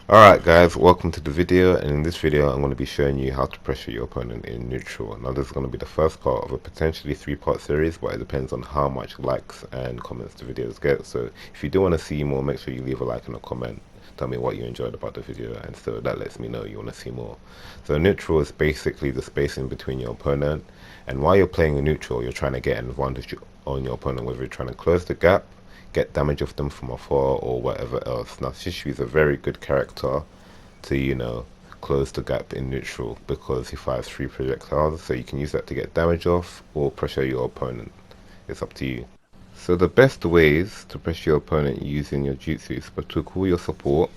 Alright guys, welcome to the video, and in this video I'm going to be showing you how to pressure your opponent in neutral. Now this is going to be the first part of a potentially 3-part series, but it depends on how much likes and comments the videos get. So if you do want to see more, make sure you leave a like and a comment. Tell me what you enjoyed about the video, and so that lets me know you want to see more. So neutral is basically the space in between your opponent, and while you're playing a neutral, you're trying to get an advantage on your opponent, whether you're trying to close the gap, get damage off them from afar, or whatever else. Now Shishu is a very good character to, close the gap in neutral because he fires 3 projectiles, so you can use that to get damage off or pressure your opponent. It's up to you. So the best ways to pressure your opponent using your jutsu is to call your support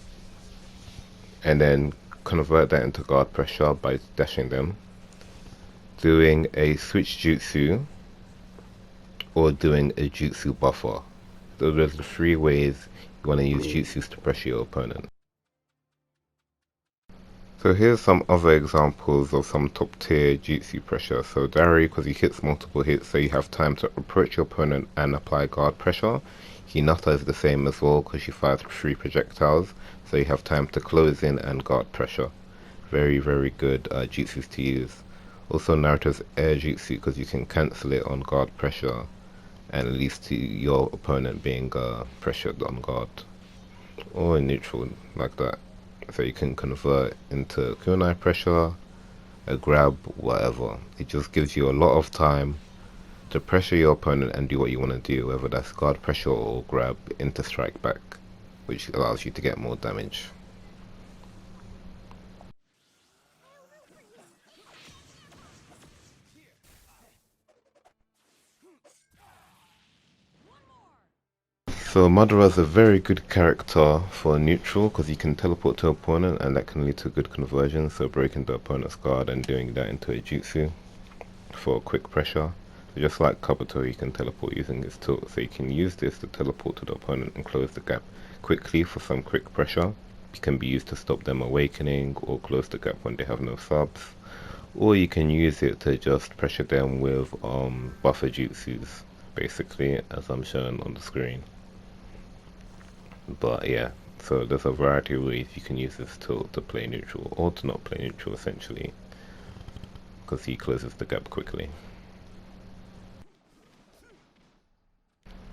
and then convert that into guard pressure by dashing them, doing a switch jutsu, or doing a jutsu buffer. Those are the 3 ways you want to use jutsus to pressure your opponent. So here's some other examples of some top tier jutsu pressure. So Dari, because he hits multiple hits, so you have time to approach your opponent and apply guard pressure. Hinata is the same as well because she fires 3 projectiles, so you have time to close in and guard pressure. Very, very good jutsus to use. Also Naruto's air jutsu because you can cancel it on guard pressure and at least to your opponent being pressured on guard. Or in neutral, like that. So you can convert into kunai pressure, a grab, whatever. It just gives you a lot of time to pressure your opponent and do what you want to do, whether that's guard pressure or grab into strike back, which allows you to get more damage. So Madara is a very good character for neutral because he can teleport to opponent and that can lead to good conversion, so breaking the opponent's guard and doing that into a jutsu for quick pressure. So just like Kabuto, you can teleport using his tilt, so you can use this to teleport to the opponent and close the gap quickly for some quick pressure. It can be used to stop them awakening or close the gap when they have no subs, or you can use it to just pressure them with buffer jutsus, basically, as I'm showing on the screen. But yeah, so there's a variety of ways you can use this tool to play neutral or to not play neutral essentially, because he closes the gap quickly.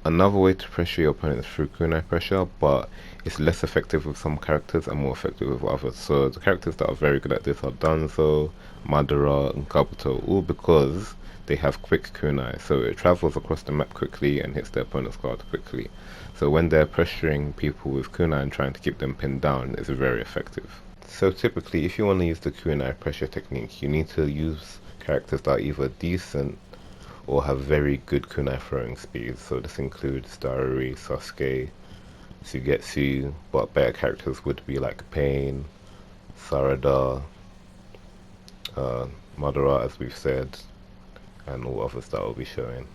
Another way to pressure your opponent is through kunai pressure, but it's less effective with some characters and more effective with others. So the characters that are very good at this are Danzo, Madara, and Kabuto, all because they have quick kunai, so it travels across the map quickly and hits their opponent's guard quickly. So when they're pressuring people with kunai and trying to keep them pinned down, it's very effective. So typically, if you want to use the kunai pressure technique, you need to use characters that are either decent or have very good kunai throwing speed. So this includes Darui, Sasuke, Sugetsu, but better characters would be like Pain, Sarada, Madara, as we've said, and all others that I'll be showing.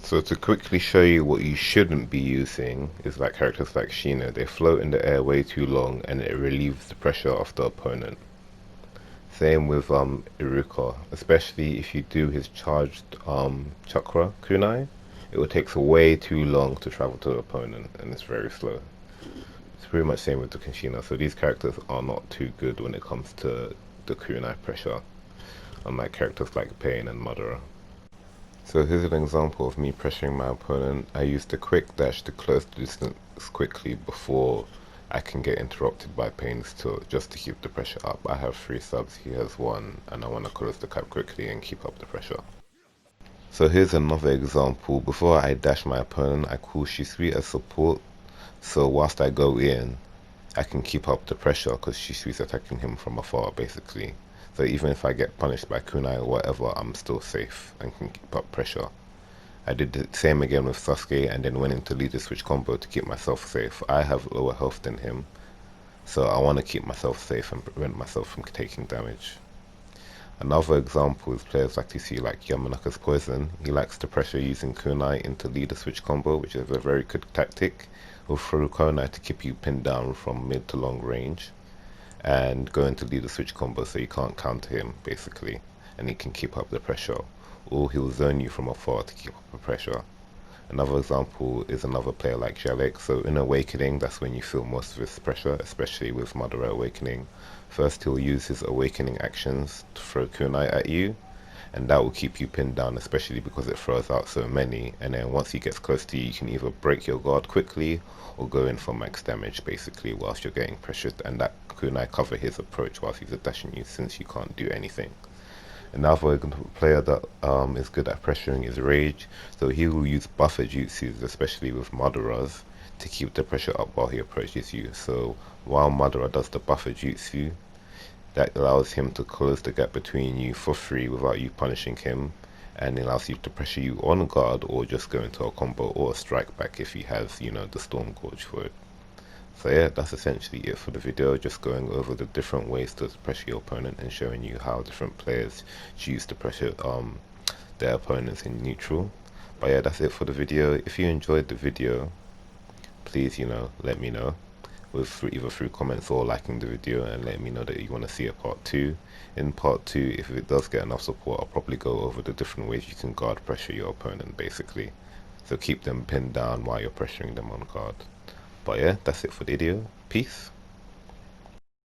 So to quickly show you what you shouldn't be using is like characters like Shino. They float in the air way too long and it relieves the pressure of the opponent. Same with Iruka, especially if you do his charged chakra kunai. It will take way too long to travel to the opponent and it's very slow. It's pretty much same with the Kishina, so these characters are not too good when it comes to the kunai pressure, unlike characters like Pain and Madara. So here's an example of me pressuring my opponent. I used a quick dash to close the distance quickly before I can get interrupted by Pain's tilt, just to keep the pressure up. I have 3 subs, he has 1, and I want to close the gap quickly and keep up the pressure. So here's another example. Before I dash my opponent, I call Shisui as support, so whilst I go in, I can keep up the pressure because Shisui's attacking him from afar basically. So even if I get punished by kunai or whatever, I'm still safe and can keep up pressure. I did the same again with Sasuke and then went into leader switch combo to keep myself safe. I have lower health than him, so I want to keep myself safe and prevent myself from taking damage. Another example is players like to see like Yamanaka's Poison. He likes to pressure using kunai into leader switch combo, which is a very good tactic, or through kunai to keep you pinned down from mid to long range, and go into leader switch combo so you can't counter him basically, and he can keep up the pressure. or he'll zone you from afar to keep up the pressure. Another example is another player like Jellic. So in Awakening, that's when you feel most of his pressure, especially with Madara Awakening. First, he'll use his Awakening actions to throw kunai at you, and that will keep you pinned down, especially because it throws out so many. And then once he gets close to you, you can either break your guard quickly or go in for max damage, basically, whilst you're getting pressured. And that kunai cover his approach whilst he's dashing you, since you can't do anything. Another player that is good at pressuring is Rage, so he will use buffer jutsus, especially with Madara's, to keep the pressure up while he approaches you. So while Madara does the buffer jutsu, that allows him to close the gap between you for free without you punishing him, and allows you to pressure you on guard or just go into a combo or a strike back if he has, the Storm Gorge for it. So yeah, that's essentially it for the video, just going over the different ways to pressure your opponent and showing you how different players choose to pressure their opponents in neutral. But yeah, that's it for the video. If you enjoyed the video, please, let me know with either through comments or liking the video, and let me know that you want to see a part 2. In part 2, if it does get enough support, I'll probably go over the different ways you can guard pressure your opponent, basically. So keep them pinned down while you're pressuring them on guard. But yeah, that's it for the video. Peace.